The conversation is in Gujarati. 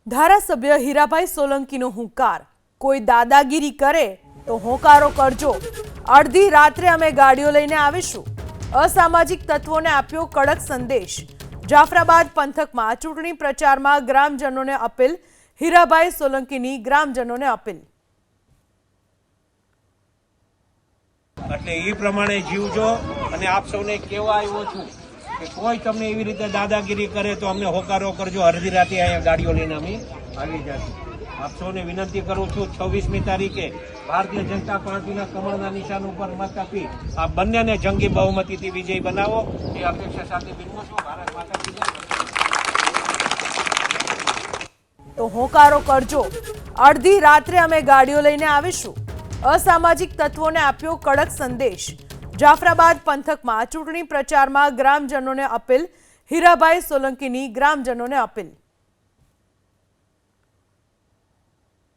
ધારાસભ્ય હીરાભાઈ સોલંકીનો હુંકાર, કોઈ દાદાગીરી કરે તો હોકારો કરજો। અડધી રાત્રે અમે ગાડીઓ લઈને આવીશું। અસામાજિક તત્વોને આપ્યો કડક સંદેશ। જાફરાબાદ પંથકમાં ચૂંટણી પ્રચારમાં ગ્રામજનોને અપીલ। હીરાભાઈ સોલંકીની ગ્રામજનોને અપીલ। એટલે એ પ્રમાણે જીવજો અને આપ સૌને કહેવા આવ્યો છું કે કોઈ તમને એવી રીતે દાદાગીરી કરે તો અમને હોકારો કરજો। અડધી રાતે અહીંયા ગાડીઓ લઈને અમે આવી જશું। આપ સૌને વિનંતી કરું છું 26મી તારીખે ભારતીય જનતા પાર્ટીના કમળના નિશાન ઉપર મત આપી આ બંનેને જંગી બહુમતીથી વિજય બનાવો એ અપેક્ષા સાથે બિનમું છું। ભારત માતા કી જય। તો હોકારો કરજો। અડધી રાત્રે અમે ગાડીઓ લઈને આવીશું। અસામાજિક તત્વોને આપ્યો કડક સંદેશ। જાફરાબાદ પંથકમાં ચૂંટણી પ્રચારમાં ગ્રામજનોને અપીલ। હીરાભાઈ સોલંકીની ગ્રામજનોને અપીલ।